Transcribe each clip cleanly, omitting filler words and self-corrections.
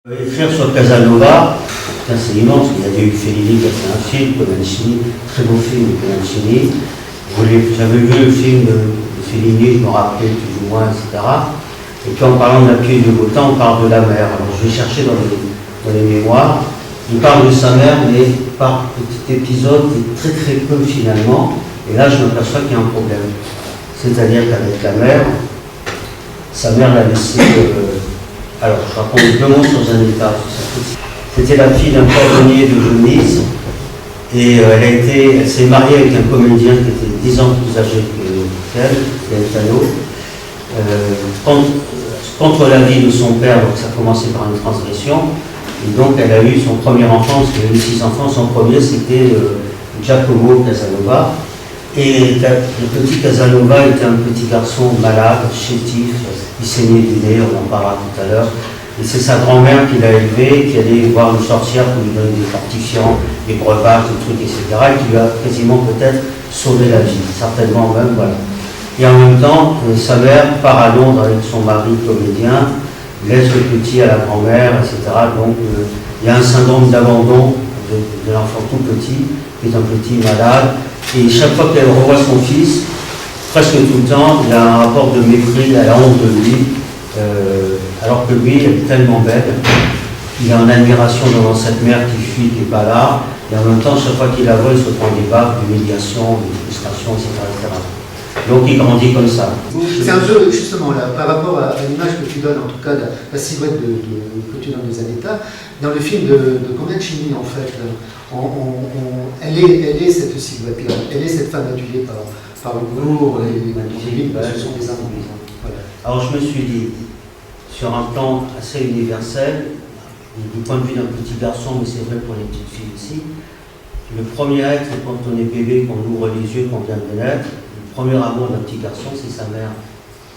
Écrire sur Casanova, c'est immense. Il y a eu Fellini qui a fait un film, Comencini, très beau film de Comencini. J'avais vu le film de Fellini, je me rappelais plus ou moins, etc. Et puis en parlant de la pluie et du beau temps, on parle de la mer. Alors je vais chercher dans les mémoires. Il parle de sa mère, mais par petit épisode, et très très peu finalement. Et là, je m'aperçois qu'il y a un problème. C'est-à-dire qu'avec la mère, sa mère l'a laissé. Alors, je raconte deux mots sur Zanetta. C'était la fille d'un cordonnier de Venise. Et elle s'est mariée avec un comédien qui était 10 ans plus âgé qu'elle, Gaetano. Contre l'avis de son père, donc ça a commencé par une transgression. Et donc elle a eu son premier enfant, parce qu'elle a eu 6 enfants. Son premier, c'était Giacomo Casanova. Et le petit Casanova était un petit garçon malade, chétif, il saignait du nez, on en parlera tout à l'heure. Et c'est sa grand-mère qui l'a élevé, qui allait voir une sorcière pour lui donner des fortifiants, des breuvages, des trucs, etc. Et qui lui a quasiment peut-être sauvé la vie, certainement même, voilà. Et en même temps, sa mère part à Londres avec son mari comédien, laisse le petit à la grand-mère, etc. Donc il y a un syndrome d'abandon de l'enfant tout petit, qui est un petit malade. Et chaque fois qu'elle revoit son fils, presque tout le temps, il a un rapport de mépris, elle a honte de lui, alors que lui, elle est tellement belle, il est en admiration devant cette mère qui fuit, qui n'est pas là, et en même temps, chaque fois qu'il la voit, il se prend des baffes, d'humiliation, de frustration, etc., Donc il grandit comme ça. C'est un peu, justement, là, par rapport à l'image que tu donnes, en tout cas, la silhouette que tu donnes de Zanetta, dans le film de Comencini, en fait, elle est cette silhouette-là, elle est cette femme adulée par le goût, ce sont des amants. Voilà. Alors je me suis dit, sur un plan assez universel, du point de vue d'un petit garçon, mais c'est vrai pour les petites filles aussi, le premier acte, quand on est bébé, qu'on ouvre les yeux, qu'on vient de naître, le premier amour d'un petit garçon, c'est sa mère.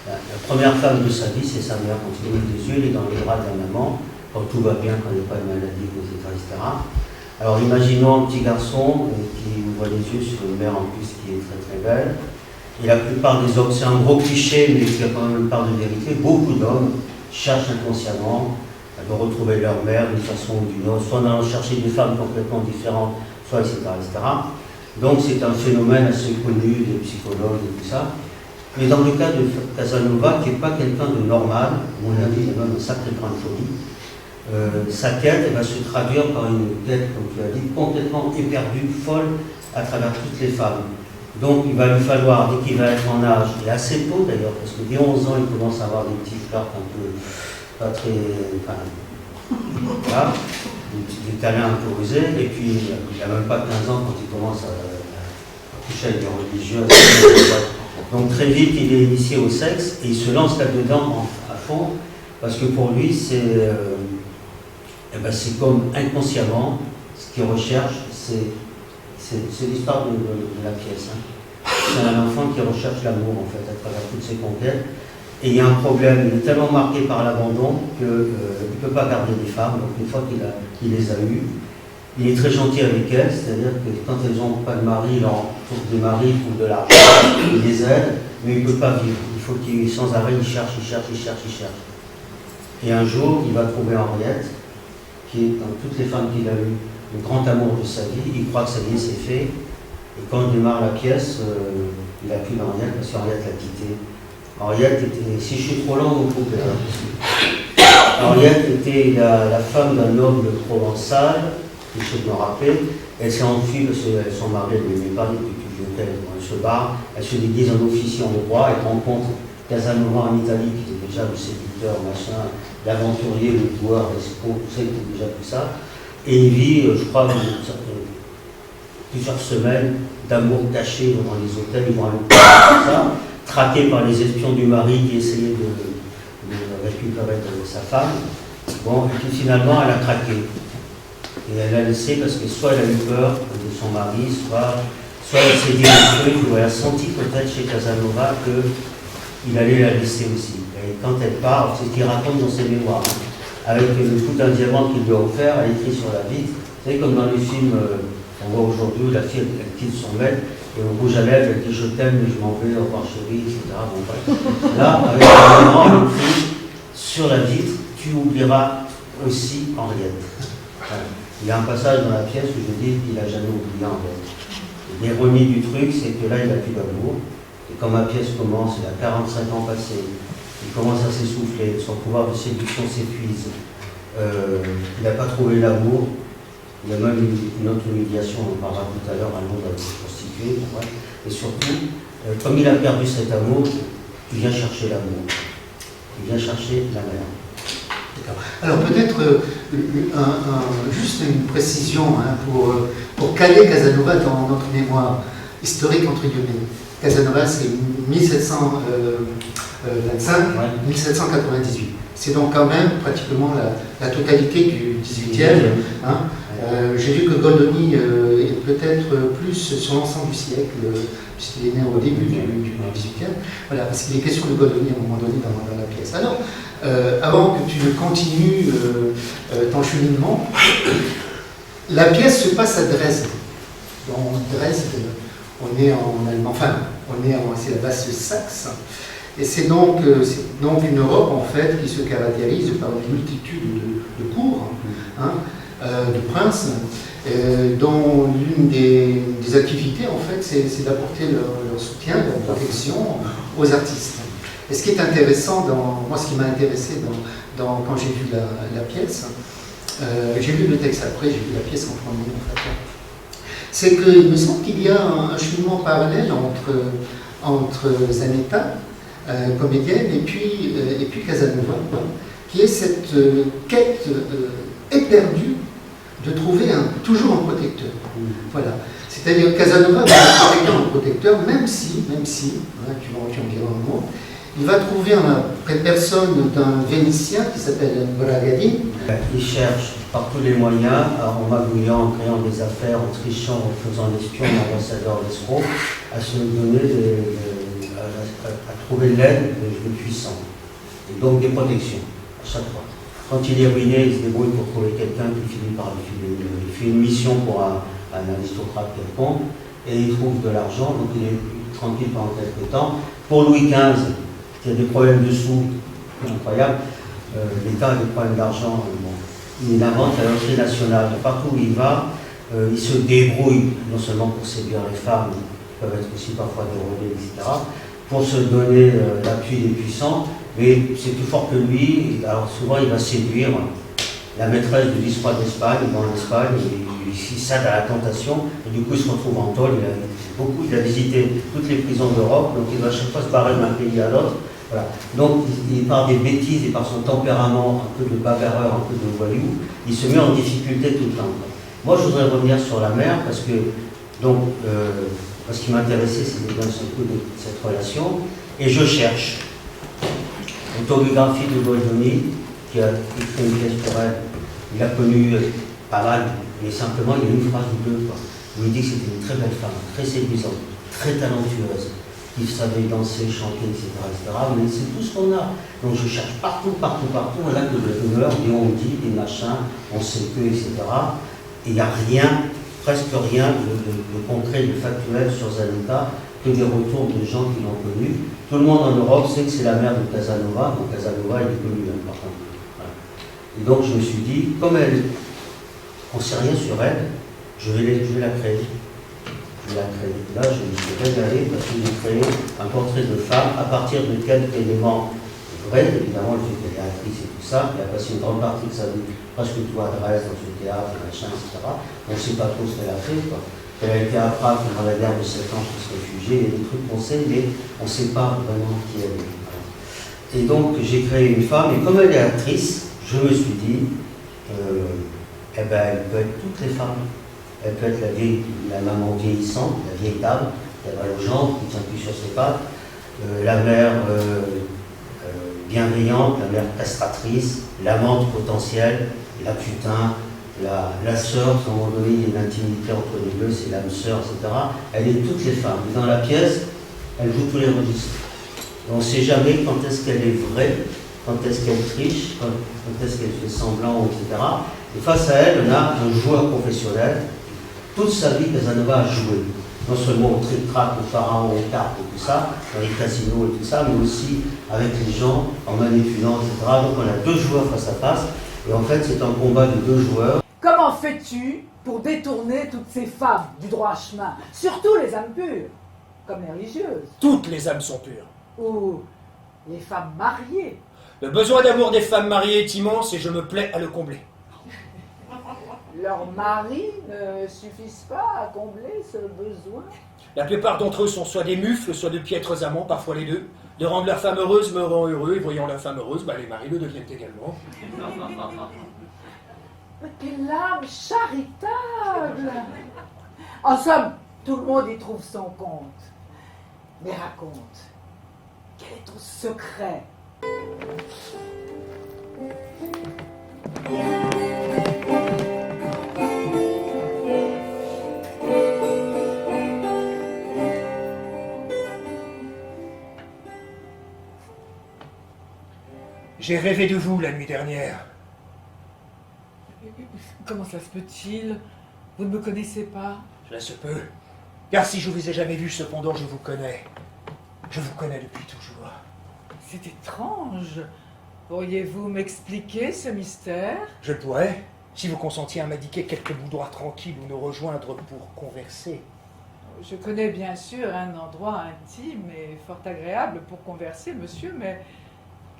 La première femme de sa vie, c'est sa mère. Quand il ouvre les yeux, il est dans les bras d'un maman, quand tout va bien, quand il n'y a pas de maladie, etc. Alors imaginons un petit garçon qui ouvre les yeux sur une mère en plus qui est très très belle. Et la plupart des hommes, c'est un gros cliché, mais qui a quand même une part de vérité, beaucoup d'hommes cherchent inconsciemment à retrouver leur mère d'une façon ou d'une autre, soit en allant chercher des femmes complètement différentes, soit etc. Donc c'est un phénomène assez connu des psychologues et tout ça. Mais dans le cas de Casanova, qui n'est pas quelqu'un de normal, à mon avis, il a même un sacré grain de folie, sa quête va se traduire par une quête, comme tu as dit, complètement éperdue, folle, à travers toutes les femmes. Donc il va lui falloir, dès qu'il va être en âge, et assez tôt d'ailleurs, parce que dès 11 ans, il commence à avoir des petits flirts un peu, pas très, enfin, voilà, des câlins un peu rusés, et puis il n'a même pas 15 ans quand il commence à coucher avec des religieux. Donc très vite, il est initié au sexe, et il se lance là-dedans à fond, parce que pour lui, c'est comme inconsciemment, ce qu'il recherche, c'est l'histoire de la pièce. Hein. C'est un enfant qui recherche l'amour, en fait, à travers toutes ses conquêtes. Et il y a un problème, il est tellement marqué par l'abandon qu'il ne peut pas garder des femmes. Donc une fois qu'il les a eues, il est très gentil avec elles, c'est-à-dire que quand elles n'ont pas de mari, il leur trouve des maris, il trouve de l'argent, il les aide, mais il ne peut pas vivre. Il faut qu'il, sans arrêt, il cherche. Et un jour, il va trouver Henriette, qui est, dans toutes les femmes qu'il a eues, le grand amour de sa vie. Il croit que ça y est, c'est fait. Et quand il démarre la pièce, il n'a plus d'Henriette parce qu'Henriette l'a quitté. Henriette était, si je suis trop lent, vous coupez. Henriette était la femme d'un noble provençal, je sais me rappeler. Elle s'est enfuie parce que son mari ne l'aimait pas depuis plus vieux qu'elle. Elle se barre, elle se déguise en officier en droit, elle rencontre Casanova en Italie, qui était déjà le séducteur, machin, l'aventurier, le joueur, l'escroc, tout ça, il était déjà tout ça. Et il vit, je crois, plusieurs semaines d'amour caché dans les hôtels, ils vont à l'hôtel, tout ça, traqué par les espions du mari qui essayaient de récupérer sa femme. Bon, et puis finalement, elle a craqué. Et elle l'a laissé parce que soit elle a eu peur de son mari, soit elle s'est dit un truc, ou elle a senti peut-être chez Casanova qu'il allait la laisser aussi. Et quand elle part, c'est ce qu'il raconte dans ses mémoires, avec tout un diamant qu'il lui a offert, elle écrit sur la vitre. Vous savez, comme dans les films, on voit aujourd'hui, la fille, elle quitte son maître, et au rouge à lèvres, elle dit je t'aime, mais je m'en vais, au revoir chérie, etc. Bon, là, avec un diamant, elle écrit sur la vitre, tu oublieras aussi Henriette. Il y a un passage dans la pièce où je dis qu'il n'a jamais oublié Henriette. L'ironie du truc, c'est que là, il n'a plus d'amour. Et quand ma pièce commence, il a 45 ans passés, il commence à s'essouffler, son pouvoir de séduction s'épuise. Il n'a pas trouvé l'amour. Il y a même une autre humiliation, on en parlera tout à l'heure, un monde avec des prostituées. Ouais. Et surtout, comme il a perdu cet amour, il vient chercher l'amour. Il vient chercher la mer. Alors peut-être juste une précision pour caler Casanova dans notre mémoire historique entre guillemets. Casanova c'est 1725-1798. C'est donc quand même pratiquement la totalité du 18e. Hein. J'ai vu que Goldoni est peut-être plus sur l'ensemble du siècle, puisqu'il est né au début du 18e. Voilà, parce qu'il est question de Goldoni à un moment donné dans la pièce. Alors, avant que tu ne continues ton cheminement, la pièce se passe à Dresde. Dans Dresde, on est en allemand, enfin, c'est la Basse-Saxe. Et c'est donc une Europe en fait qui se caractérise par une multitude de cours, de princes, dont l'une des activités en fait c'est d'apporter leur soutien, leur protection aux artistes. Et ce qui est intéressant, ce qui m'a intéressé quand j'ai vu la pièce, j'ai lu le texte après, j'ai vu la pièce en premier en fait, c'est qu'il me semble qu'il y a un cheminement parallèle entre Zanetta, comédienne, et puis Casanova, qui est cette quête éperdue de trouver toujours un protecteur. Voilà. C'est-à-dire Casanova va être un protecteur, même si tu en diras un mot, il va trouver en personne d'un Vénitien qui s'appelle Bragadin. Il cherche par tous les moyens, en magouillant, en créant des affaires, en trichant, en faisant l'espion, l'ambassadeur, l'escroc, à se donner à trouver l'aide de puissants. Et donc des protections, à chaque fois. Quand il est ruiné, il se débrouille pour trouver quelqu'un qui finit par lui filer. Il fait une mission pour un aristocrate quelconque, et il trouve de l'argent, donc il est tranquille pendant quelques temps. Pour Louis XV, qui a des problèmes de sous incroyables, l'État a des problèmes d'argent. Il invente la loterie nationale. Partout où il va, il se débrouille, non seulement pour séduire les femmes, qui peuvent être aussi parfois des relais, etc., pour se donner l'appui des puissants, mais c'est plus fort que lui. Alors souvent, il va séduire la maîtresse du vice-roi d'Espagne, dans l'Espagne, il cède à la tentation, et du coup, il se retrouve en tôle. Il a visité toutes les prisons d'Europe, donc il va à chaque fois se barrer d'un pays à l'autre. Voilà. Donc, par des bêtises et par son tempérament, un peu de bagarreur, un peu de voyou, il se met en difficulté tout le temps. Moi, je voudrais revenir sur la mer, parce que, ce qui m'intéressait, c'était bien ce coup de cette relation, et je cherche l'autobiographie de Goldoni, qui a écrit une pièce pour elle. Il a connu pas mal, mais simplement, il y a une phrase ou deux, quoi, où il dit que c'était une très belle femme, très séduisante, très talentueuse, qui savait danser, chanter, etc., etc. Mais c'est tout ce qu'on a. Donc je cherche partout, on a que de l'honneur, et on dit, des machins, on sait que, etc. Et il n'y a rien, presque rien de concret, de factuel sur Zanetta, que des retours de gens qui l'ont connu. Tout le monde en Europe sait que c'est la mère de Casanova, donc Casanova il est connu, par contre. Voilà. Et donc je me suis dit, comme on ne sait rien sur elle, je vais la créer. Là, je me suis régalé parce que j'ai créé un portrait de femme à partir de quelques éléments vrais, évidemment, le fait qu'elle est actrice et tout ça, elle a passé une grande partie de sa vie, presque tout à Dresde, dans ce théâtre, machin, etc. On ne sait pas trop ce qu'elle a fait, quoi. Elle a été à Prague pendant la guerre de 7 ans pour se réfugier, il y a des trucs qu'on sait, mais on ne sait pas vraiment qui elle est. Voilà. Et donc, j'ai créé une femme, et comme elle est actrice, je me suis dit, elle peut être toutes les femmes. Elle peut être la maman vieillissante, la vieille dame, qui a mal aux jambes, qui ne tient plus sur ses pattes, la mère bienveillante, la mère castratrice, l'amante potentielle, la putain, la sœur, à un moment donné, il y a une intimité entre les deux, c'est l'âme sœur, etc. Elle est toutes les femmes. Et dans la pièce, elle joue tous les registres. Et on ne sait jamais quand est-ce qu'elle est vraie, quand est-ce qu'elle triche, quand est-ce qu'elle fait semblant, etc. Et face à elle, on a un joueur professionnel. Toute sa vie, Casanova a joué, non seulement au tric-trac, au pharaon, aux cartes et tout ça, dans les casinos et tout ça, mais aussi avec les gens, en manipulant, etc. Donc on a deux joueurs face à face, Et en fait, c'est un combat de 2 joueurs. Comment fais-tu pour détourner toutes ces femmes du droit chemin, surtout les âmes pures, comme les religieuses, Toutes les âmes sont pures. ou les femmes mariées? Le besoin d'amour des femmes mariées est immense et je me plais à le combler. Leurs maris ne suffisent pas à combler ce besoin? La plupart d'entre eux sont soit des mufles, soit de piètres amants, parfois les deux. De rendre leur femme heureuse me rend heureux, et voyant leur femme heureuse, les maris le deviennent également. Mais quelle âme charitable! En somme, tout le monde y trouve son compte. Mais raconte, quel est ton secret? J'ai rêvé de vous la nuit dernière. Comment ça se peut-il? Vous ne me connaissez pas? Cela se peut. Car si je vous ai jamais vu, cependant, je vous connais. Je vous connais depuis toujours. C'est étrange. Pourriez-vous m'expliquer ce mystère? Je pourrais, si vous consentiez à m'indiquer quelques boudoirs tranquilles où nous rejoindre pour converser. Je connais bien sûr un endroit intime et fort agréable pour converser, monsieur, mais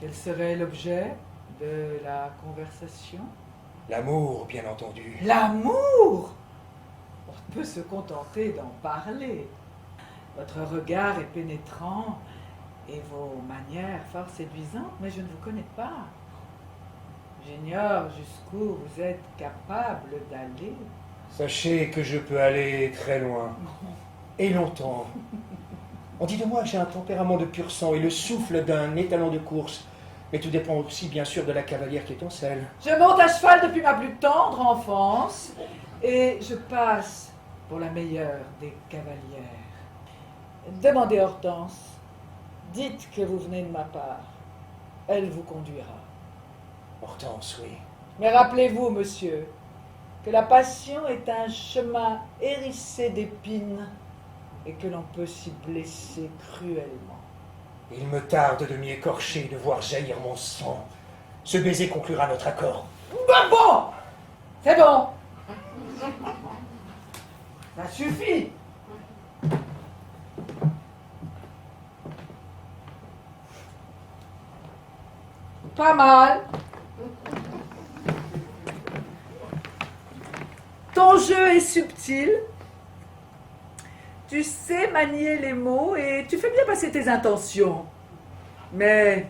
quel serait l'objet de la conversation? L'amour, bien entendu. L'amour! On peut se contenter d'en parler. Votre regard est pénétrant et vos manières fort séduisantes, mais je ne vous connais pas. J'ignore jusqu'où vous êtes capable d'aller. Sachez que je peux aller très loin. Et longtemps. On dit de moi que j'ai un tempérament de pur sang et le souffle d'un étalon de course. Mais tout dépend aussi, bien sûr, de la cavalière qui est en selle. Je monte à cheval depuis ma plus tendre enfance et je passe pour la meilleure des cavalières. Demandez Hortense. Dites que vous venez de ma part. Elle vous conduira. Hortense, oui. Mais rappelez-vous, monsieur, que la passion est un chemin hérissé d'épines et que l'on peut s'y blesser cruellement. Il me tarde de m'y écorcher et de voir jaillir mon sang. Ce baiser conclura notre accord. Bon, c'est bon. Ça suffit. Pas mal. Ton jeu est subtil. Tu sais manier les mots et tu fais bien passer tes intentions. Mais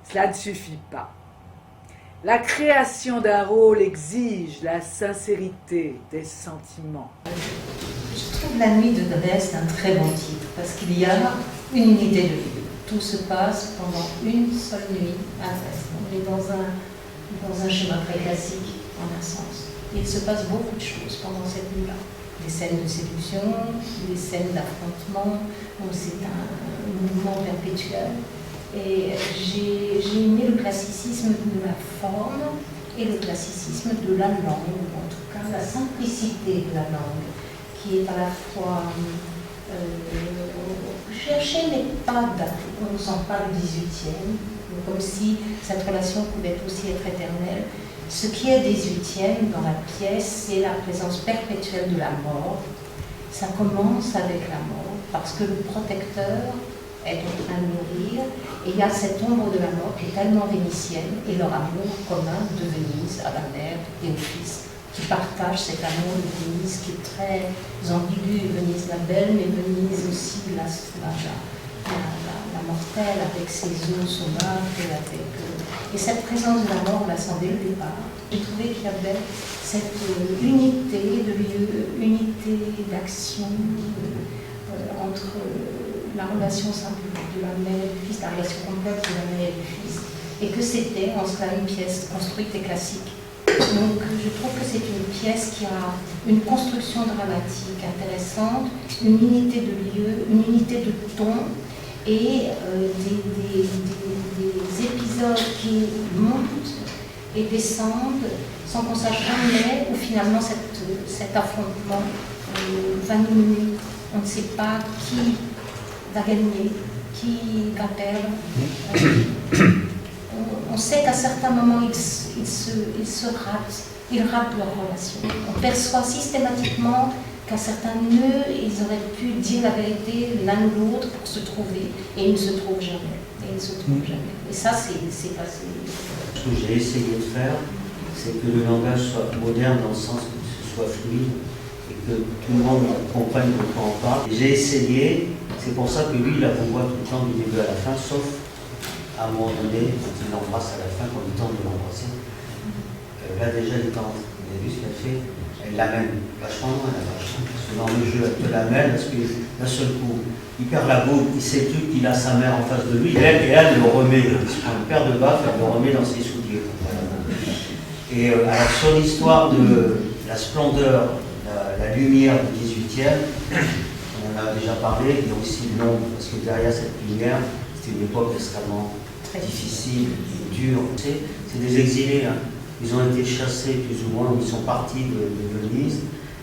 cela ne suffit pas. La création d'un rôle exige la sincérité des sentiments. Je trouve La Nuit de Dresde un très bon titre parce qu'il y a une unité de lieu. Tout se passe pendant une seule nuit à Dresde. On est dans un schéma très classique en un sens. Et il se passe beaucoup de choses pendant cette nuit-là. Des scènes de séduction, des scènes d'affrontement, c'est un mouvement perpétuel. Et j'ai aimé le classicisme de la forme et le classicisme de la langue, ou en tout cas la simplicité de la langue, qui est à la fois cherchée mais pas datée. On ne sent pas le 18e, comme si cette relation pouvait aussi être éternelle. Ce qui est 18e dans la pièce, c'est la présence perpétuelle de la mort. Ça commence avec la mort, parce que le protecteur est en train de mourir, et il y a cette ombre de la mort qui est tellement vénitienne, et leur amour commun de Venise à la mère et au fils, qui partagent cet amour de Venise qui est très ambigu, Venise la belle, mais Venise aussi la mortelle, avec ses eaux sauvages, et cette présence de la mort, on la sent dès le départ. J'ai trouvé qu'il y avait cette unité de lieu, unité d'action entre la relation simple de la mère et du fils, la relation complexe de la mère et du fils, et que c'était en cela une pièce construite et classique. Donc je trouve que c'est une pièce qui a une construction dramatique intéressante, une unité de lieu, une unité de ton, et des épisodes qui montent et descendent sans qu'on sache jamais où finalement cet affrontement va nous mener. On ne sait pas qui va gagner, qui va perdre. On sait qu'à certains moments ils ratent leur relation. On perçoit systématiquement qu'à certains nœuds, ils auraient pu dire la vérité l'un ou l'autre pour se trouver, et ils ne se trouvent jamais. Et ça, c'est passé. Ce que j'ai essayé de faire, c'est que le langage soit moderne dans le sens que ce soit fluide et que tout le monde comprenne de quoi on parle. J'ai essayé, c'est pour ça que lui, il a beau voir tout le temps du début à la fin, sauf à un moment donné, quand il l'embrasse à la fin, quand il tente de l'embrasser. Là déjà, il tente. Vous avez vu ce qu'elle fait? Elle l'amène vachement loin, la vache. Parce que dans le jeu, elle te l'amène, parce que d'un seul coup, il perd la boule, il sait plus qu'il a sa mère en face de lui, et elle le remet. Il se prend une paire de baffes, elle le remet dans ses souliers. Voilà. Et alors, sur l'histoire de la splendeur, la lumière du 18e, on en a déjà parlé, il y a aussi l'ombre, parce que derrière cette lumière, c'était une époque extrêmement difficile et dure. C'est des exilés, hein. Ils ont été chassés plus ou moins, ils sont partis de Venise,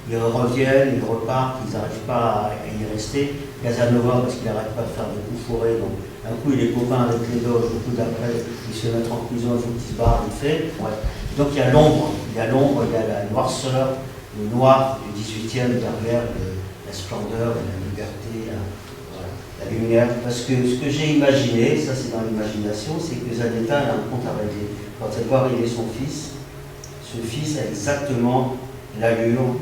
ils reviennent, ils repartent, ils n'arrivent pas à y rester. Casanova, parce qu'il n'arrête pas de faire des coups fourrés, donc un coup il est copain avec les doges, le coup d'après il se fait mettre en prison, il faut qu'il se barre, il fait. Ouais. Donc il y a l'ombre, il y a la noirceur, le noir du 18e derrière la splendeur, la liberté, la lumière. Parce que ce que j'ai imaginé, ça c'est dans l'imagination, c'est que Zanetta a un compte à régler. Quand elle voit arriver son fils, ce fils a exactement l'allure,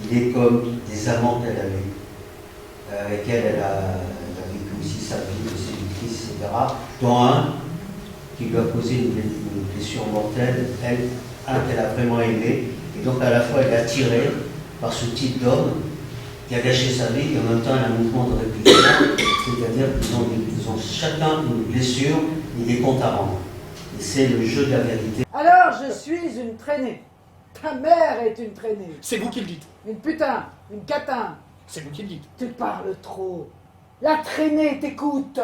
il est comme des amants qu'elle a eus, avec elle a vécu aussi sa vie de séductrice, etc. Dont un qui lui a causé une blessure mortelle, un qu'elle a vraiment aimé, et donc à la fois elle est attirée par ce type d'homme qui a gâché sa vie, et en même temps elle a un mouvement de répulsion, c'est-à-dire qu'ils ont chacun une blessure et des comptes à rendre. Et c'est le jeu de la vérité. Alors, je suis une traînée. Ta mère est une traînée. C'est vous qui le dites. Une putain, une catin. C'est vous qui le dites. Tu parles trop. La traînée t'écoute.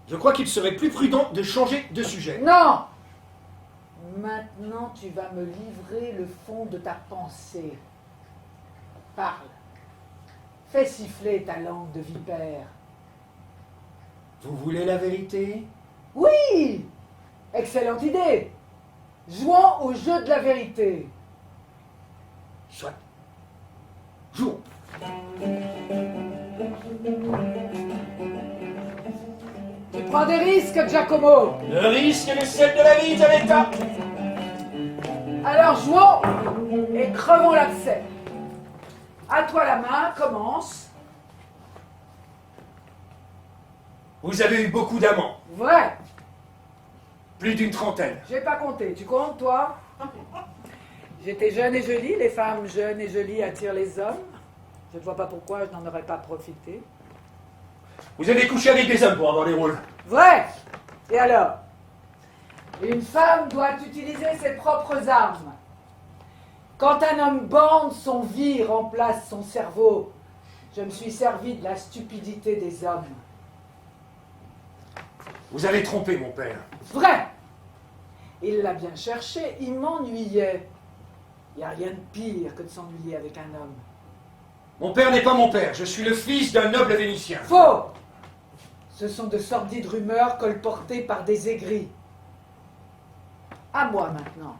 Je crois qu'il serait plus prudent de changer de sujet. Non. Maintenant, tu vas me livrer le fond de ta pensée. Parle. Fais siffler ta langue de vipère. Vous voulez la vérité? Oui. Excellente idée. Jouons au jeu de la vérité. Soit. Jouons. Tu prends des risques, Giacomo. Le risque est le sel de la vie, Zanetta. Alors jouons et crevons l'abcès. À toi la main, commence. Vous avez eu beaucoup d'amants. Vrai. Plus d'une trentaine. J'ai pas compté. Tu comptes, toi? J'étais jeune et jolie. Les femmes jeunes et jolies attirent les hommes. Je ne vois pas pourquoi je n'en aurais pas profité. Vous avez couché avec des hommes pour avoir des rôles. Vrai. Et alors? Une femme doit utiliser ses propres armes. Quand un homme bande, son vie remplace son cerveau. Je me suis servi de la stupidité des hommes. Vous avez trompé mon père. Vrai. Il l'a bien cherché, il m'ennuyait. Il n'y a rien de pire que de s'ennuyer avec un homme. Mon père n'est pas mon père, je suis le fils d'un noble Vénitien. Faux. Ce sont de sordides rumeurs colportées par des aigris. À moi maintenant.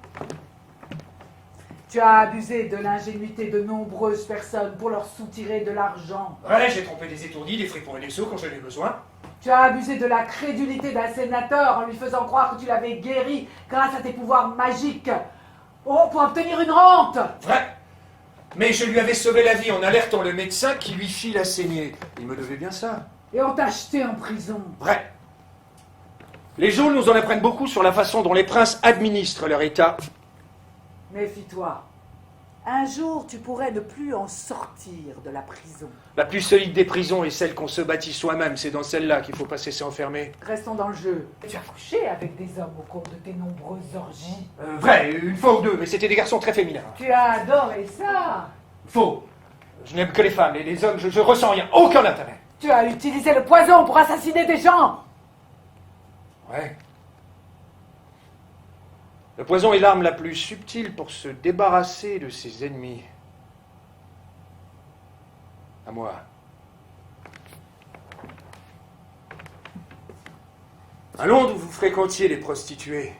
Tu as abusé de l'ingénuité de nombreuses personnes pour leur soutirer de l'argent. Ouais, j'ai trompé des étourdis, des fripons et des sots quand j'en ai besoin. Tu as abusé de la crédulité d'un sénateur en lui faisant croire que tu l'avais guéri grâce à tes pouvoirs magiques. Oh, pour obtenir une rente. Vrai. Mais je lui avais sauvé la vie en alertant le médecin qui lui fit la saignée. Il me devait bien ça. Et on t'a jeté en prison. Vrai. Les geôles nous en apprennent beaucoup sur la façon dont les princes administrent leur état. Méfie-toi. Un jour, tu pourrais ne plus en sortir de la prison. La plus solide des prisons est celle qu'on se bâtit soi-même. C'est dans celle-là qu'il faut pas se laisser enfermer. Restons dans le jeu. Tu as couché avec des hommes au cours de tes nombreuses orgies. Vrai, une fois ou deux, mais c'était des garçons très féminins. Tu as adoré ça. Faux. Je n'aime que les femmes et les hommes, je ressens rien, aucun intérêt. Tu as utilisé le poison pour assassiner des gens. Ouais. Le poison est l'arme la plus subtile pour se débarrasser de ses ennemis. À moi. À Londres, vous fréquentiez les prostituées.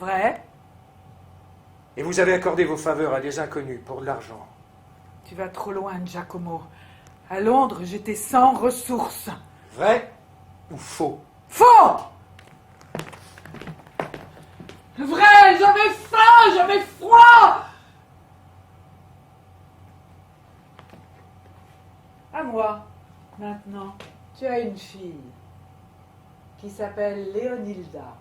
Vrai. Et vous avez accordé vos faveurs à des inconnus pour de l'argent. Tu vas trop loin, Giacomo. À Londres, j'étais sans ressources. Vrai ou faux? Faux! Vrai, j'avais faim, j'avais froid! À moi, maintenant, tu as une fille qui s'appelle Léonilda.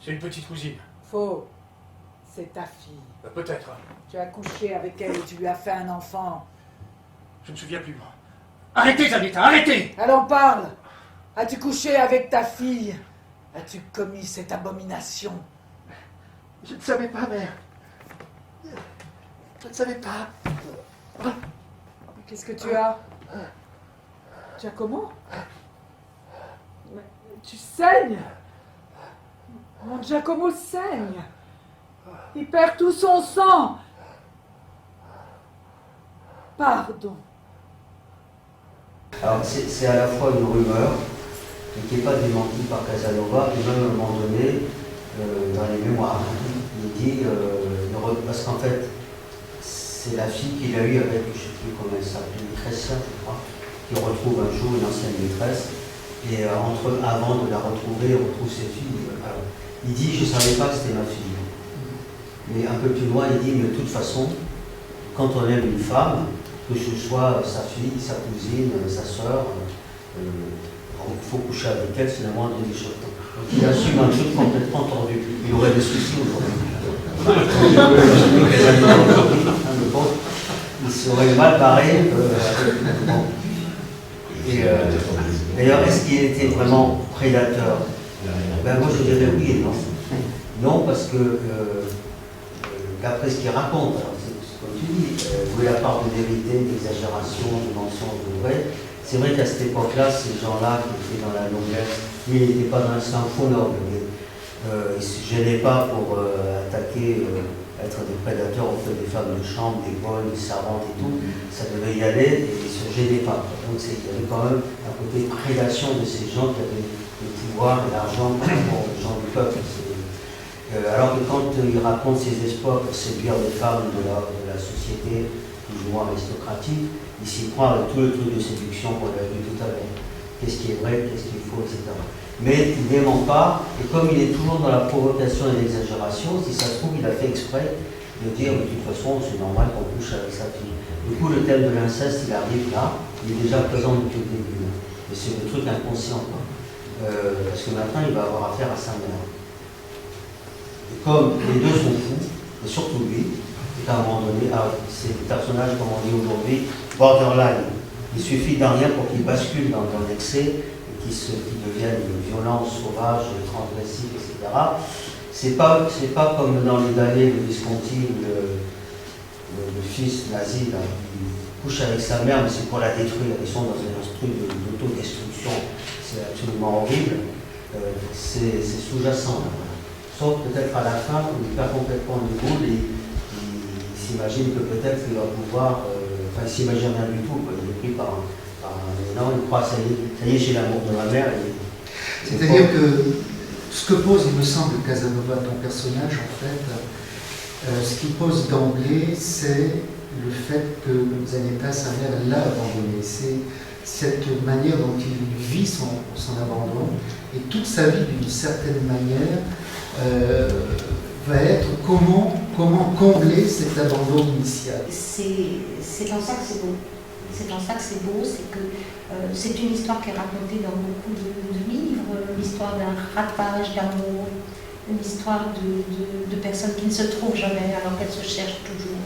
C'est une petite cousine. Faux, c'est ta fille. Peut-être. Tu as couché avec elle et tu lui as fait un enfant. Je ne me souviens plus, moi. Arrêtez, Zanetta, arrêtez! Allons, parle! As-tu couché avec ta fille? As-tu commis cette abomination? Je ne savais pas, mère. Je ne savais pas. Qu'est-ce que tu as? Giacomo? Mais tu saignes! Mon Giacomo saigne! Il perd tout son sang! Pardon. Alors c'est à la fois une rumeur, mais qui n'est pas démentie par Casanova, et même à un moment donné, dans les mémoires, il dit, parce qu'en fait, c'est la fille qu'il a eue avec, je ne sais plus comment elle s'appelle, Lucrezia, je crois, qui retrouve un jour une ancienne maîtresse, et avant de la retrouver, on retrouve ses filles. Alors, il dit, je ne savais pas que c'était ma fille. Mais un peu plus loin, il dit, mais de toute façon, quand on aime une femme, que ce soit sa fille, sa cousine, sa sœur, il faut coucher avec elle, c'est la moindre des choses. Donc il assume un truc complètement tordu. Il aurait des soucis aujourd'hui. Il serait mal barré. D'ailleurs, est-ce qu'il était vraiment prédateur? Ben, moi je dirais oui et non. Non, parce que d'après ce qu'il raconte, alors, comme tu dis, où est la part de vérité, d'exagération, de mensonge, de vrai. C'est vrai qu'à cette époque-là, ces gens-là qui étaient dans la noblesse, lui, il n'était pas dans un faux noble. Il ne se gênait pas pour attaquer, être des prédateurs auprès des femmes de chambre, des bonnes, des servantes et tout. Ça devait y aller et il ne se gênait pas. Donc il y avait quand même un côté prédation de ces gens qui avaient le pouvoir et l'argent par rapport aux gens du peuple. Alors que quand il raconte ses espoirs pour séduire des femmes de la société plus ou moins aristocratique, il s'y prend avec tout le truc de séduction qu'on a vu tout à l'heure. Qu'est-ce qui est vrai, qu'est-ce qui est faux, etc. Mais il n'aimant pas, et comme il est toujours dans la provocation et l'exagération, si ça se trouve, il a fait exprès de dire, de toute façon, c'est normal qu'on couche avec sa fille. Du coup, le thème de l'inceste, il arrive là, il est déjà présent depuis le début. Et c'est le truc inconscient, quoi. Parce que maintenant, il va avoir affaire à sa mère. Et comme les deux sont fous, et surtout lui, et à un moment donné, c'est le personnage, comme on dit aujourd'hui, borderline. Il suffit d'un rien pour qu'il bascule dans l'excès et qu'il devienne violent, sauvage, transgressif, etc. C'est pas comme dans les damnés de Visconti, le fils nazi, là, qui couche avec sa mère, mais c'est pour la détruire. Ils sont dans un truc d'autodestruction. C'est absolument horrible. C'est sous-jacent. Sauf peut-être à la fin, où il perd complètement le goût et il s'imagine que peut-être il va pouvoir. Enfin, il s'imagine rien du tout. Quoi. Il est pris par un élan, il croit ça y est, j'ai l'amour de ma mère. C'est-à-dire que ce que pose, il me semble, Casanova, ton personnage, en fait, ce qu'il pose d'emblée, c'est le fait que Zanetta, sa mère, l'a abandonné. C'est cette manière dont il vit son abandon. Et toute sa vie, d'une certaine manière, va être comment combler cet abandon initial. C'est en ça que c'est beau. C'est en ça que c'est beau, c'est que c'est une histoire qui est racontée dans beaucoup de livres, l'histoire d'un rattrapage d'amour, une histoire de personnes qui ne se trouvent jamais alors qu'elles se cherchent toujours.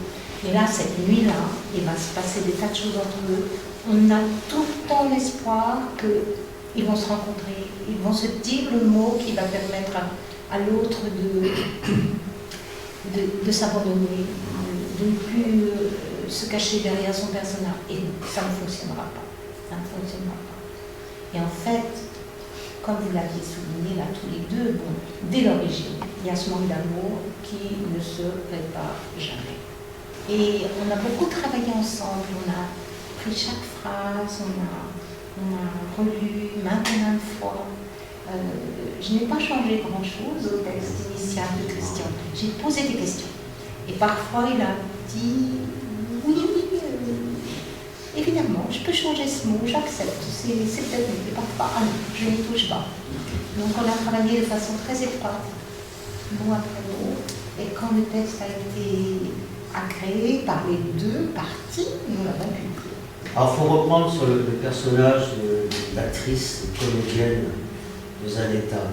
Et là, cette nuit-là, il va se passer des tas de choses entre eux. On a tout le temps l'espoir qu'ils vont se rencontrer, ils vont se dire le mot qui va permettre à l'autre de s'abandonner, de ne plus se cacher derrière son personnage. Et ça ne fonctionnera pas. Ça ne fonctionnera pas. Et en fait, comme vous l'aviez souligné là tous les deux, bon, dès l'origine, il y a ce manque d'amour qui ne se répare jamais. Et on a beaucoup travaillé ensemble, on a pris chaque phrase, on a relu maintes fois. Je n'ai pas changé grand-chose au texte initial de Christian. J'ai posé des questions. Et parfois, il a dit oui, évidemment, je peux changer ce mot, j'accepte, c'est peut-être mieux. Et parfois, ah non, je n'y touche pas. Donc, on a travaillé de façon très étroite, mot après mot. Et quand le texte a été agréé par les deux parties, nous l'avons publié. Alors, il faut reprendre sur le personnage de l'actrice comédienne de Zanetta.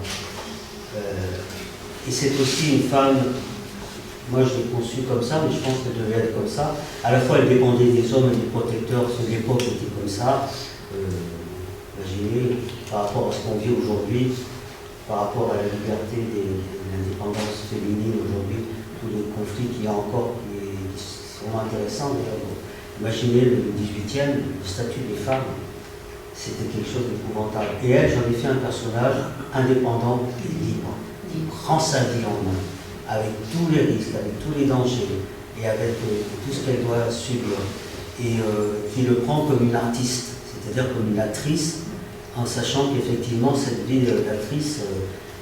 Et c'est aussi une femme, moi je l'ai conçue comme ça, mais je pense qu'elle devait être comme ça. À la fois, elle dépendait des hommes et des protecteurs, parce que l'époque était comme ça. Imaginez, par rapport à ce qu'on vit aujourd'hui, par rapport à la liberté de l'indépendance féminine aujourd'hui, tous les conflits qu'il y a encore, qui sont intéressants d'ailleurs. Imaginez le 18e, le statut des femmes, c'était quelque chose d'épouvantable. Et elle, j'en ai fait un personnage indépendant et libre. Il prend sa vie en main, avec tous les risques, avec tous les dangers, et avec tout ce qu'elle doit subir. Et qui le prend comme une artiste, c'est-à-dire comme une actrice, en sachant qu'effectivement, cette vie d'actrice,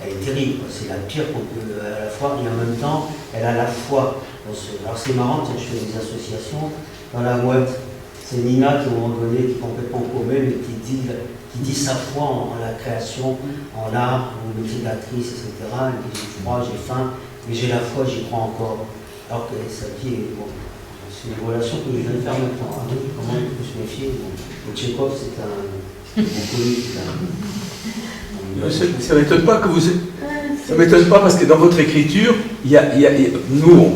elle est terrible. C'est la pire qu'on peut à la fois, et en même temps, elle a la foi. Alors c'est marrant, je fais des associations. Dans la boîte, c'est Nina qui, à un moment donné, qui est complètement paumée, mais qui dit sa foi en la création, en l'art, en métier d'actrice, etc. Elle dit j'ai froid, j'ai faim, mais j'ai la foi, j'y crois encore. Alors que sa vie est. Bon, c'est une relation que je viens de faire maintenant. Hein. Comment on peut se méfier? Le Tchekhov, c'est un poète. Ça ne m'étonne pas que vous. Ça ne m'étonne pas parce que dans votre écriture, nous,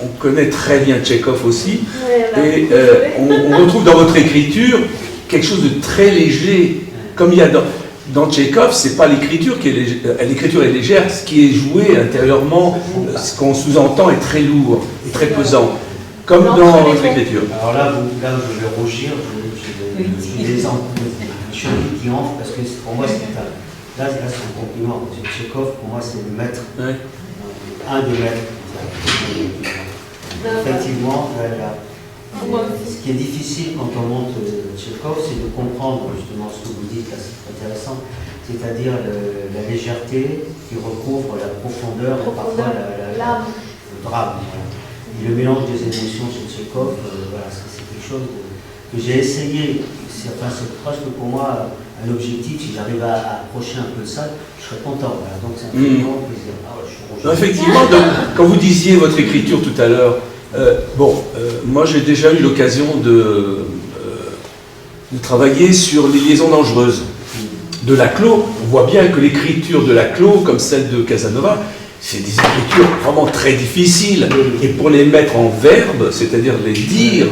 on connaît très bien Tchekhov aussi, et on retrouve dans votre écriture quelque chose de très léger. Comme il y a dans Tchekhov, c'est pas l'écriture qui est légère, l'écriture est légère, ce qui est joué intérieurement, ce qu'on sous-entend est très lourd et très pesant, comme dans votre écriture. Alors là, je vais rougir, je les qui enfle, parce que pour moi, c'est un compliment. Tchekhov, pour moi, c'est le maître, un des maîtres. Effectivement, ce qui est difficile quand on monte Tchekhov, c'est de comprendre justement ce que vous dites, là, c'est intéressant, c'est-à-dire la légèreté qui recouvre la profondeur et parfois le drame. Voilà. Et le mélange des émotions chez Tchekhov, voilà, c'est quelque chose que j'ai essayé. C'est presque pour moi un objectif. Si j'arrive à approcher un peu de ça, je serais content. Voilà. Donc c'est un très grand plaisir. Effectivement, quand vous disiez votre écriture tout à l'heure, moi j'ai déjà eu l'occasion de travailler sur les liaisons dangereuses de Laclos. On voit bien que l'écriture de Laclos, comme celle de Casanova, c'est des écritures vraiment très difficiles. Et pour les mettre en verbe, c'est-à-dire les dire,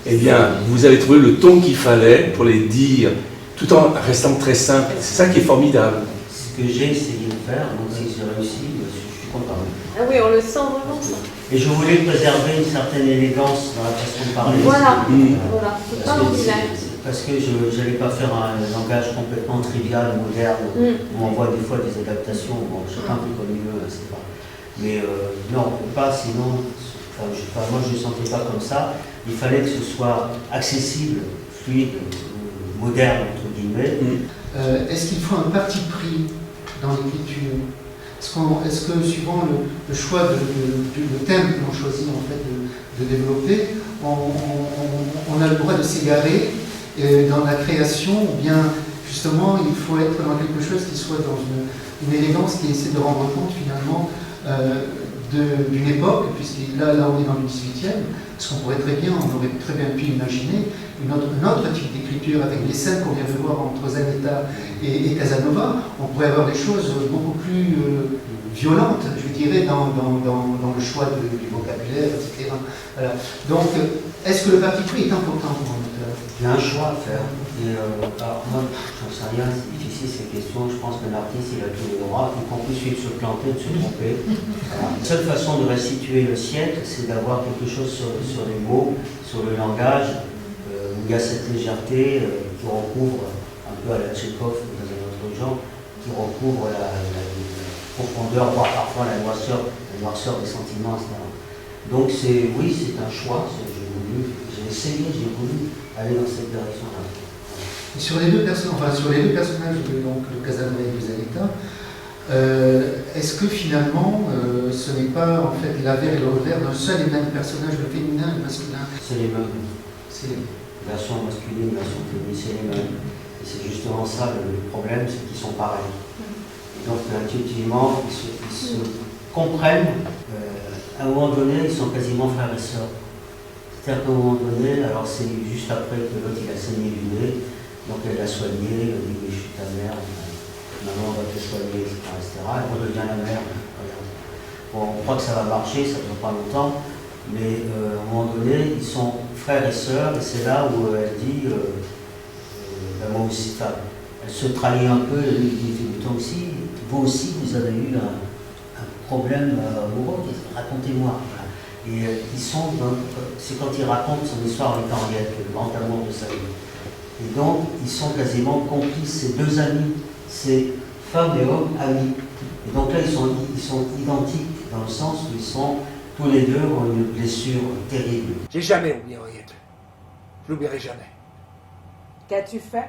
eh bien, vous avez trouvé le ton qu'il fallait pour les dire, tout en restant très simple. C'est ça qui est formidable. Ce que j'ai essayé de faire, donc si j'ai réussi, je suis content. Ah oui, on le sent vraiment ça. Et je voulais préserver une certaine élégance dans la façon de parler. Voilà, voilà. C'est pas ordinaire. Parce que je n'allais pas faire un langage complètement trivial, moderne, où on voit des fois des adaptations, bon, chacun peut comme il veut, c'est pas. Mais non, pas sinon, moi je ne le sentais pas comme ça. Il fallait que ce soit accessible, fluide, moderne, entre guillemets. Est-ce qu'il faut un parti pris dans l'écriture? Est-ce que suivant le choix le thème que l'on choisit en fait de développer, on a le droit de s'égarer dans la création, ou bien justement il faut être dans quelque chose qui soit dans une élégance qui essaie de rendre compte finalement d'une époque, puisque là on est dans le 18e, parce qu'on pourrait on aurait très bien pu imaginer un autre type d'écriture avec les scènes qu'on vient de voir entre Zanetta et Casanova. On pourrait avoir des choses beaucoup plus violentes, je dirais, dans le choix du vocabulaire, etc. Voilà. Donc, est-ce que le parti pris est important pour un auteur? Il y a un choix à faire. Alors moi, j'en sais rien, c'est difficile ces questions. Je pense qu'un artiste, il a tous les droits, y compris celui de se planter, de se tromper. Voilà. La seule façon de restituer le siècle, c'est d'avoir quelque chose sur les mots, sur le langage, où il y a cette légèreté qui recouvre, un peu à la Tchekhov, dans un autre genre, qui recouvre la profondeur, voire parfois la noirceur des sentiments, etc. Donc oui, c'est un choix, j'ai essayé, j'ai voulu aller dans cette direction-là. Et sur les deux personnages, donc le Casanova et le Zanetta, est-ce que finalement, ce n'est pas en fait l'avers et le revers d'un seul et même personnage, le féminin et le masculin? C'est les mêmes. C'est les... Version masculine, version féminine, c'est les mêmes. Et c'est justement ça le problème, c'est qu'ils sont pareils. Et donc intuitivement, ils se comprennent. À un moment donné, ils sont quasiment frères et sœurs. C'est-à-dire qu'à un moment donné, alors c'est juste après que l'autre il a saigné du nez, donc elle l'a soigné, elle dit oui, je suis ta mère, maman va te soigner, etc. Elle redevient la mère. Bon, on croit que ça va marcher, ça ne dure pas longtemps, mais à un moment donné, ils sont frères et sœurs, et c'est là où elle dit, moi aussi, elle se trahit un peu, elle lui dit, toi aussi, vous aussi, vous avez eu un problème amoureux, racontez-moi. Voilà. Et ils sont, c'est quand il raconte son histoire avec Henriette, le grand amour de sa vie. Et donc, ils sont quasiment complices, ces deux amis, ces femmes et hommes amis. Et donc là, ils sont identiques, dans le sens où ils sont, tous les deux ont une blessure terrible. J'ai jamais oublié Henriette. Je l'oublierai jamais. Qu'as-tu fait?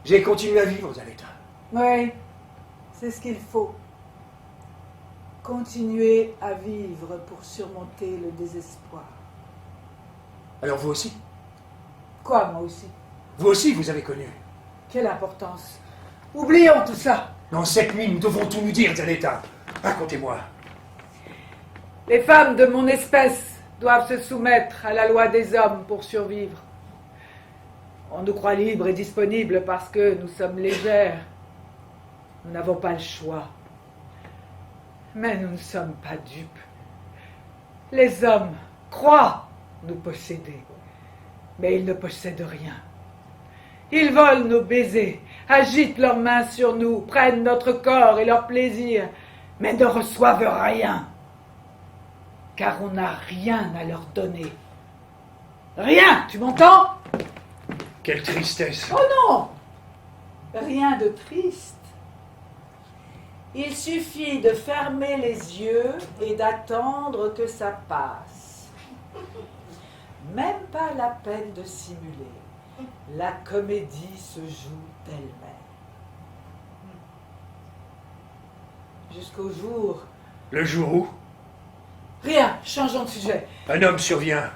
J'ai continué à vivre, Zanetta. Oui, c'est ce qu'il faut. Continuer à vivre pour surmonter le désespoir. Alors vous aussi? Quoi, moi aussi? Vous aussi, vous avez connu. Quelle importance? Oublions tout ça. Dans cette nuit, nous devons tout nous dire, Zanetta. Racontez-moi. Les femmes de mon espèce doivent se soumettre à la loi des hommes pour survivre. On nous croit libres et disponibles parce que nous sommes légères. Nous n'avons pas le choix. Mais nous ne sommes pas dupes. Les hommes croient nous posséder, mais ils ne possèdent rien. Ils volent nos baisers, agitent leurs mains sur nous, prennent notre corps et leur plaisir, mais ne reçoivent rien. Car on n'a rien à leur donner. Rien, tu m'entends? Quelle tristesse. Oh non! Rien de triste. Il suffit de fermer les yeux et d'attendre que ça passe. Même pas la peine de simuler. La comédie se joue d'elle-même. Jusqu'au jour... Le jour où Rien, changeons de sujet. un homme survient.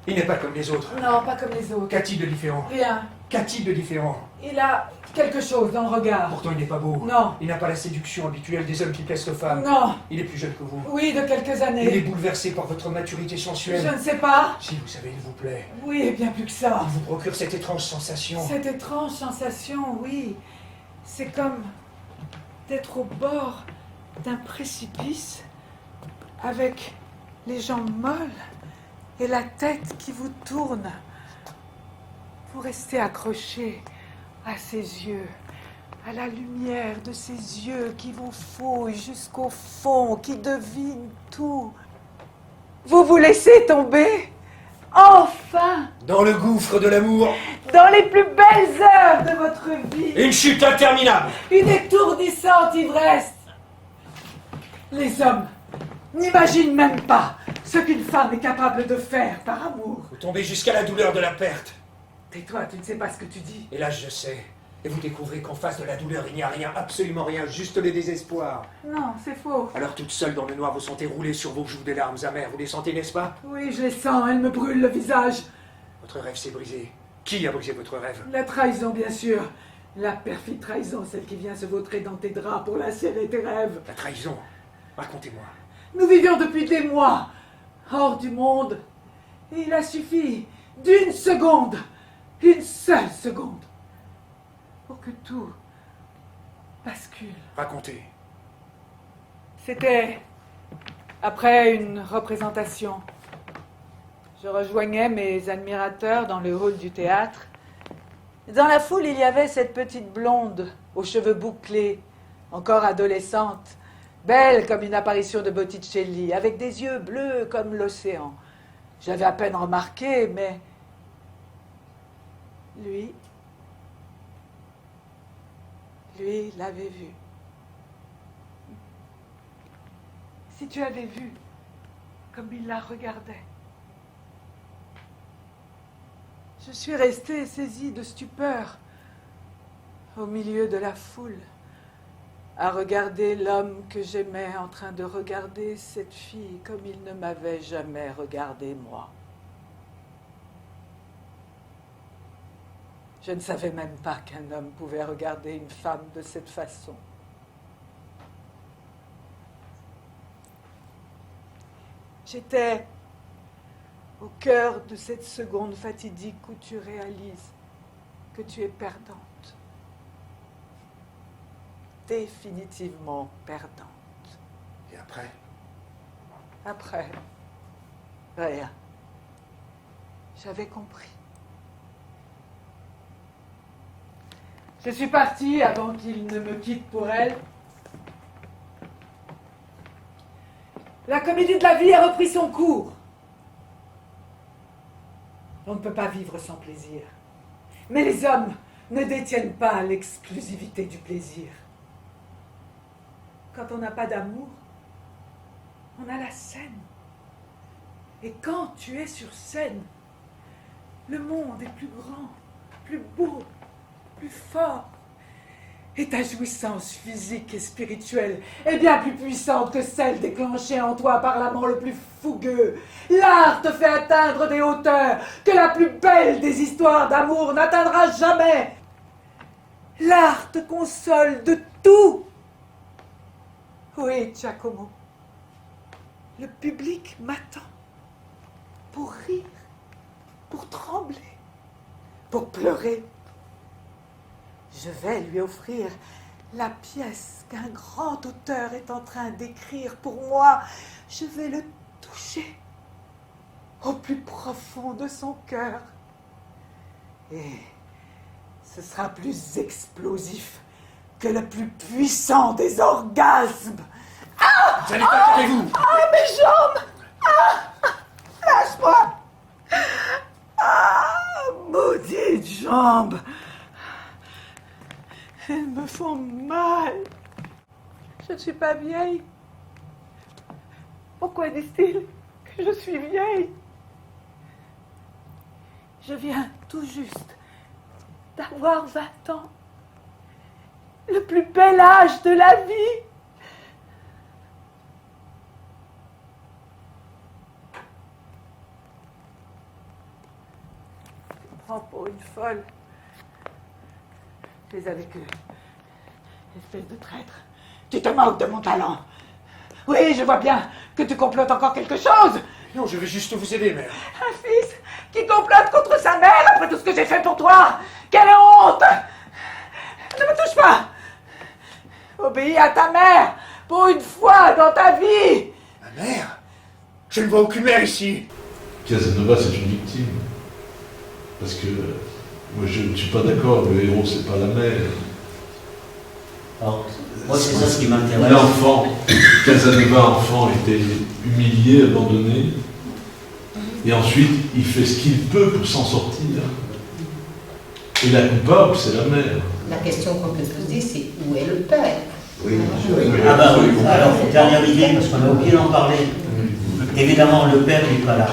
Il n'est pas comme les autres. Non, pas comme les autres. Qu'a-t-il de différent? Rien. Qu'a-t-il de différent? Il a quelque chose dans le regard. Pourtant, il n'est pas beau. Non. Il n'a pas la séduction habituelle des hommes qui plaisent aux femmes. Non. Il est plus jeune que vous. Oui, de quelques Il est années. bouleversé par votre maturité sensuelle. Je ne sais pas. Si vous savez, il vous plaît. Oui, et bien plus que ça. Il vous procure cette étrange sensation. Cette étrange sensation, oui. C'est comme d'être au bord d'un précipice avec les jambes molles et la tête qui vous tourne. Vous restez accroché à ses yeux, à la lumière de ses yeux qui vous fouillent jusqu'au fond, qui devinent tout. Vous vous laissez tomber, enfin, Dans le gouffre de l'amour, dans les plus belles heures de votre vie. une chute interminable. Une étourdissante ivresse. Les hommes n'imaginent même pas ce qu'une femme est capable de faire par amour. Vous tombez jusqu'à la douleur de la perte. Tais-toi, tu ne sais pas ce que tu dis. Et là, je sais. Et vous découvrez qu'en face de la douleur, il n'y a rien, absolument rien, juste le désespoir. Non, c'est faux. Alors, toute seule dans le noir, vous sentez rouler sur vos joues des larmes amères. Vous les sentez, n'est-ce pas? Oui, je les sens, elles me brûlent le visage. Votre rêve s'est brisé. Qui a brisé votre rêve? La trahison, bien sûr. La perfide trahison, celle qui vient se vautrer dans tes draps pour lacérer tes rêves. La trahison. Racontez-moi. Nous vivions depuis des mois hors du monde. Et il a suffi d'une seconde, une seule seconde, pour que tout bascule. Racontez. C'était après une représentation. Je rejoignais mes admirateurs dans le hall du théâtre. Dans la foule, il y avait cette petite blonde aux cheveux bouclés, encore adolescente, belle comme une apparition de Botticelli, avec des yeux bleus comme l'océan. Je l'avais à peine remarqué, mais lui l'avait vu. Si tu avais vu comme il la regardait, Je suis restée saisie de stupeur au milieu de la foule, à regarder l'homme que j'aimais en train de regarder cette fille comme il ne m'avait jamais regardé moi. Je ne savais même pas qu'un homme pouvait regarder une femme de cette façon. J'étais au cœur de cette seconde fatidique où tu réalises que tu es perdante. Définitivement perdante. Et après? Après, rien. J'avais compris. Je suis partie avant qu'il ne me quitte pour elle. La comédie de la vie a repris son cours. On ne peut pas vivre sans plaisir. Mais les hommes ne détiennent pas l'exclusivité du plaisir. Quand on n'a pas d'amour, on a la scène. Et quand tu es sur scène, le monde est plus grand, plus beau, plus fort. Et ta jouissance physique et spirituelle est bien plus puissante que celle déclenchée en toi par l'amant le plus fougueux. L'art te fait atteindre des hauteurs que la plus belle des histoires d'amour n'atteindra jamais. L'art te console de tout. Oui, Giacomo, le public m'attend pour rire, pour trembler, pour pleurer. Je vais lui offrir la pièce qu'un grand auteur est en train d'écrire pour moi. Je vais le toucher au plus profond de son cœur. Et ce sera plus explosif que le plus puissant des orgasmes. Ah! Vous allez pas taper vous! Ah, mes jambes! Ah! Lâche-moi! Ah! Maudites jambes! Elles me font mal. Je ne suis pas vieille. Pourquoi disent-ils que je suis vieille? Je viens tout juste d'avoir 20 ans. Le plus bel âge de la vie. Tu me prends pour une folle. Tu es avec eux. Espèce de traître. Tu te moques de mon talent. Oui, je vois bien que tu complotes encore quelque chose. Non, je veux juste vous aider, mère. Un fils qui complote contre sa mère après tout ce que j'ai fait pour toi. Quelle honte! Ne me touche pas. Obéis à ta mère pour une fois dans ta vie. Ma mère? Je ne vois aucune mère ici. Casanova, c'est une victime. Parce que moi, je ne suis pas d'accord. Le héros, c'est pas la mère. Alors, moi, c'est ça ce qui m'intéresse. L'enfant, Casanova, enfant, était humilié, abandonné. Et ensuite, il fait ce qu'il peut pour s'en sortir. Et la coupable, c'est la mère. La question qu'on peut poser, c'est où est le père? Oui, Ah bah oui, alors, dernière idée, parce qu'on a oublié d'en parler. Évidemment, le père n'est pas là.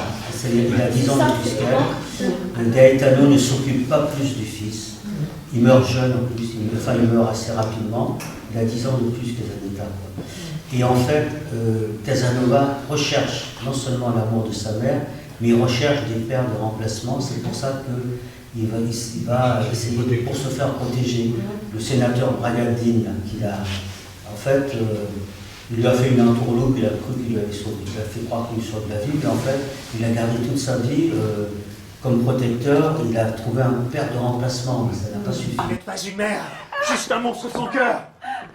Il a 10 ans de plus qu'elle. Gaetano ne s'occupe pas plus du fils. Il meurt jeune en plus, il meurt assez rapidement. Il a 10 ans de plus que Zanetta. Et en fait, Casanova recherche non seulement l'amour de sa mère, mais il recherche des pères de remplacement. C'est pour ça qu'il va essayer, pour se faire protéger, le sénateur Brian Dean, qu'il a, en fait, il lui a fait une entourloupe, il a cru qu'il lui avait sauvé, il a fait croire qu'il lui sauve la vie, mais en fait, il a gardé toute sa vie comme protecteur, il a trouvé un père de remplacement, mais ça n'a pas suffi. Vous n'êtes pas une mère, juste un monstre sans cœur.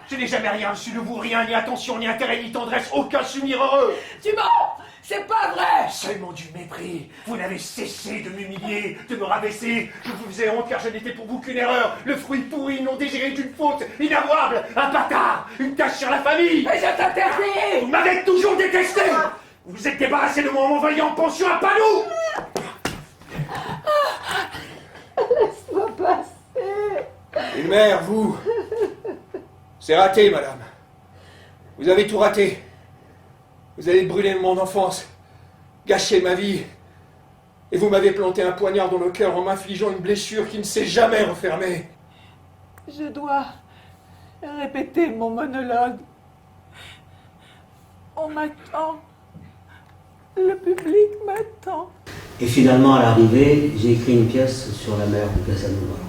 Je n'ai jamais rien reçu de vous, rien, ni attention, ni intérêt, ni tendresse, aucun souvenir heureux. Tu mens! C'est pas vrai! Seulement du mépris. Vous n'avez cessé de m'humilier, de me rabaisser. Je vous faisais honte car je n'étais pour vous qu'une erreur, le fruit pourri non désiré d'une faute inavouable, un bâtard, une tache sur la famille. Mais je t'interdis! Vous m'avez toujours détesté. Vous vous êtes débarrassé de moi en m'envoyant en pension à Panou. Laisse-moi passer! Une mère, vous. C'est raté, madame. Vous avez tout raté. Vous avez brûlé mon enfance, gâché ma vie. Et vous m'avez planté un poignard dans le cœur en m'infligeant une blessure qui ne s'est jamais refermée. Je dois répéter mon monologue. On m'attend. Le public m'attend. Et finalement, à l'arrivée, j'ai écrit une pièce sur la mer de Casanova.